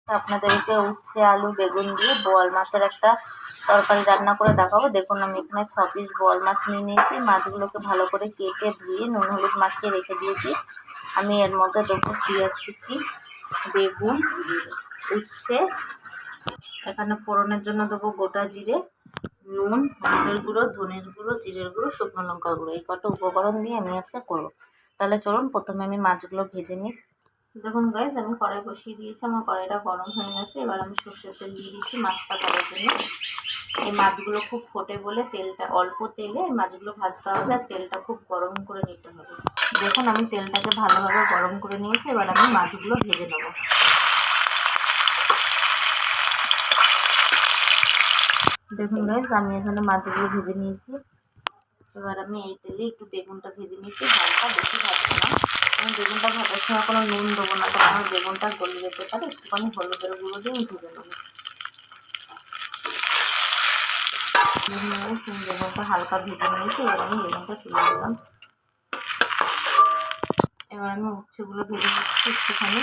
আপনাদেরকে উচ্ছে আলু বেগুন দিয়ে বোয়াল মাছের একটা তরকারি রান্না করে দেখাবো। দেখুন আমি এখানে 6 পিস বোয়াল মাছ নিয়ে নিয়েছি। মাছগুলোকে ভালো করে কেটে ধুয়ে নুন হলুদ মাখিয়ে রেখে দিয়েছি। আমি এর মধ্যে দেবো পেঁয়াজ কুচি, বেগুন, উচ্ছে, এখানে ফোড়নের জন্য দেবো গোটা জিরে, নুন, হলুদের গুঁড়ো, ধনের গুঁড়ো, জিরের গুঁড়ো, শুকনো লঙ্কার গুঁড়ো। এই কটা উপকরণ দিয়ে আমি আজকে করবো। তাহলে চলুন প্রথমে আমি মাছগুলো ভেজে নিই। দেখুন গাইজ, আমি কড়াই বসিয়ে দিয়েছি। আমার কড়াইটা গরম হয়ে গেছে। এবার আমি সর্ষের তেল দিয়ে দিচ্ছি মাছটা ভাজার জন্য। এই মাছগুলো খুব ফোটে বলে তেলটা অল্প তেলে এই মাছগুলো ভাজতে হবে, আর তেলটা খুব গরম করে নিতে হবে। দেখুন আমি তেলটাকে ভালোভাবে গরম করে নিয়েছি। এবার আমি মাছগুলো ভেজে নেব। দেখুন গাইজ, আমি এখানে মাছগুলো ভেজে নিয়েছি। এবার আমি এই তেলে একটু বেগুনটা ভেজে নিয়েছি, হালকা, বেশি ভাজবো না। আমি বেগুনটা ভাজার সময় কোনো নুন দেবো না, কারণ আমার বেগুনটা গলে যেতে পারে। একটুখানি হলুদের গুঁড়ো দিয়ে আমি ভেজে নেবো। বেগুনটা হালকা ভেজে নিয়েছি। এবার আমি বেগুনটা তুলে দিলাম। এবার আমি উচ্ছেগুলো ভেজে নিচ্ছি একটুখানি।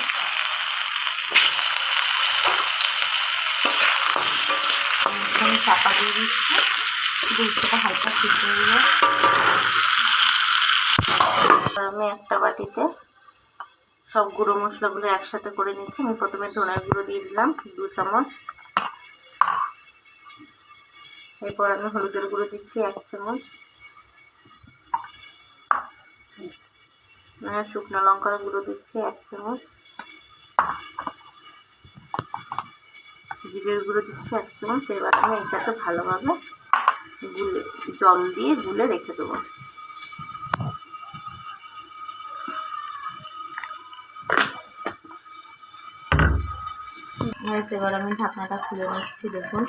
চাপা দিয়ে দিচ্ছি, উচ্ছেটা হালকা সিদ্ধ হয়ে যায়। আমি একটা বাটিতে সব গুঁড়ো মশলাগুলো একসাথে করে নিচ্ছি। আমি প্রথমে ধনের গুঁড়ো দিয়ে দিলাম 2 চামচ। এরপর আমি হলুদের গুঁড়ো দিচ্ছি 1 চামচ। শুকনো লঙ্কার গুঁড়ো দিচ্ছি 1 চামচ। জিরের গুঁড়ো দিচ্ছি 1 চামচ। এবার আমি এটাকে ভালোভাবে জল দিয়ে গুলে রেখে দেবো। এবার আমি ঢাকনাটা খুলে নিচ্ছি। দেখুন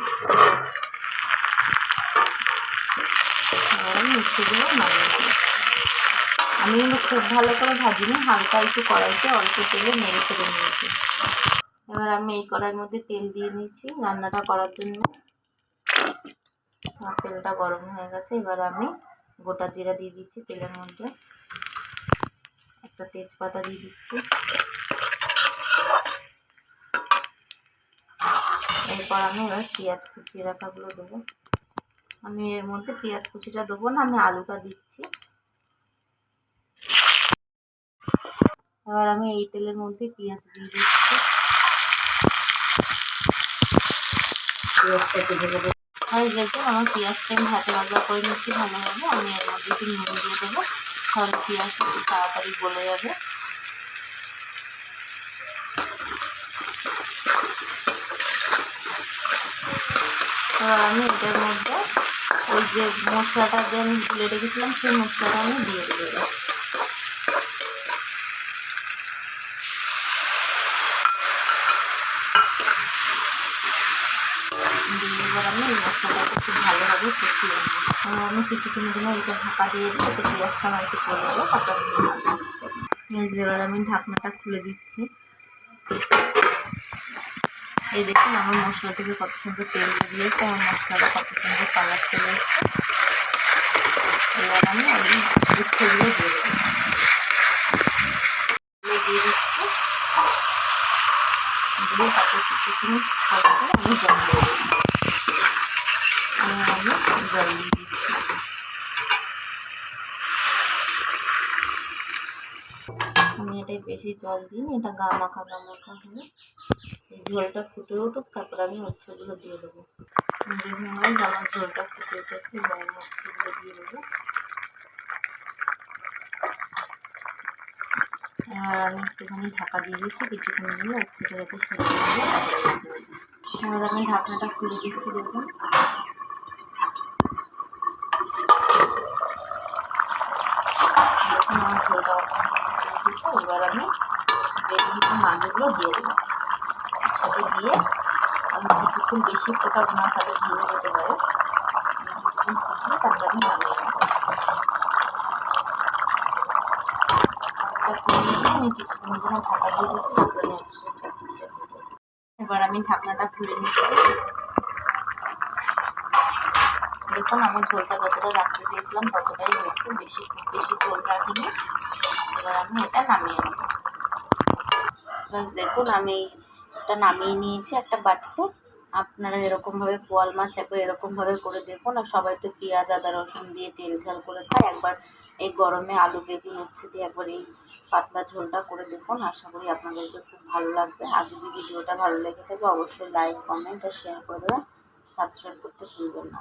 এবার আমি মিষ্টিগুলো নামিয়ে নেব। আমি কিন্তু খুব ভালো করে ভাজিনি, হালকা একটু কড়াইতে অল্প তেলে নেড়ে ছেড়ে নিয়েছি। এবার আমি এই কড়াইয়ের মধ্যে তেল দিয়ে নিচ্ছি রান্নাটা করার জন্য। আমার তেলটা গরম হয়ে গেছে। এবার আমি গোটা জিরা দিয়ে দিচ্ছি তেলের মধ্যে, একটা তেজপাতা দিয়ে দিচ্ছি। এরপর আমি এবার পেঁয়াজ কুচিয়ে রাখাগুলো দেবো। আমি এর মধ্যে পেঁয়াজ কুচিটা দেবো না, আমি আলুটা দিচ্ছি। এবার আমি এই তেলের মধ্যে পেঁয়াজ দিয়ে দিচ্ছি। দেখুন আমার পেঁয়াজটা আমি হাতে ভাজা করে নিচ্ছি ভালোভাবে। আমি এর মধ্যে একটু নুন দিয়ে দেবো, তাহলে পেঁয়াজটা একটু তাড়াতাড়ি গলে যাবে। এবার আমি এটার মধ্যে ওই যে মশলাটা যে আমি গুলে রেখেছিলাম সেই মশলাটা আমি দিয়ে দেবো। এবার আমি এই মশলাটাকে খুব ভালোভাবে কষিয়ে নেবো। আমি কিছুক্ষণের জন্য এটা ঢাকা দিয়ে দিই, যাতে পেঁয়াজটা আমার একটু পড়ে যাবে। এবার আমি ঢাকনাটা খুলে দিচ্ছি। এই দেখুন আমার মশলা থেকে কত সুন্দর তেল বেরিয়েছে, আমার মশলাটা কত সুন্দর কালার চলে এসছে। এবার আমি উচ্ছেগুলো দিয়ে দেবো, দিয়ে দিচ্ছি। দিয়ে তারপর কিছুক্ষণ আমি জল দিয়ে দিচ্ছি। আমি জল দিয়ে দিচ্ছি। আমি এটাই বেশি জল দিই, এটা গা মাখা হলে এই ঝোলটা ফুটে উঠুক, তারপর আমি উচ্ছেগুলো দিয়ে দেবো। আমার ঝোলটা ফুটে উঠেছে, এবার আমি উচ্ছেগুলো দিয়ে দেবো। আর আমি একটুখানি ঢাকা দিয়ে দিচ্ছি কিছুক্ষণ দিয়ে উচ্ছেটা যাতে সেদ্ধ হয়ে যায়। এবার আমি ঢাকনাটা খুলে দিচ্ছি। দেখুন আমার ঝোলটা এবার আমি বেগুন মাছগুলো দিয়ে দেবো। একসাথে দিয়ে আমি কিছুক্ষণ বেশি ফোটাবো না, তাহলে ভেঙে যেতে পারে। কিছুক্ষণ ফুটিয়ে তারপর আমি নামিয়ে নেবো। আমি কিছুক্ষণ জন্য ঢাকা দিয়ে দিচ্ছি। এবার আমি ঢাকনাটা খুলে নিচ্ছি। দেখুন আমার ঝোলটা যতটা রাখতে চেয়েছিলাম ততটাই হয়েছে, বেশি ঝোল রাখিনি। এবার আমি এটা নামিয়ে নেব। বাস দেখুন আমি মাছটা নামিয়ে নিয়েছি একটা বাটিতে। আপনারা এরকমভাবে বোয়াল মাছ একবার এরকমভাবে করে দেখুন। আর সবাই তো পেঁয়াজ আদা রসুন দিয়ে তেল ঝাল করে খায়, একবার এই গরমে আলু বেগুন উচ্ছে দিয়ে একবার এই পাতলা ঝোলটা করে দেখুন। আশা করি আপনাদেরকে খুব ভালো লাগবে। আর যদি ভিডিওটা ভালো লেগে থাকে অবশ্যই লাইক কমেন্ট আর শেয়ার করে দেবেন, সাবস্ক্রাইব করতে ভুলবেন না।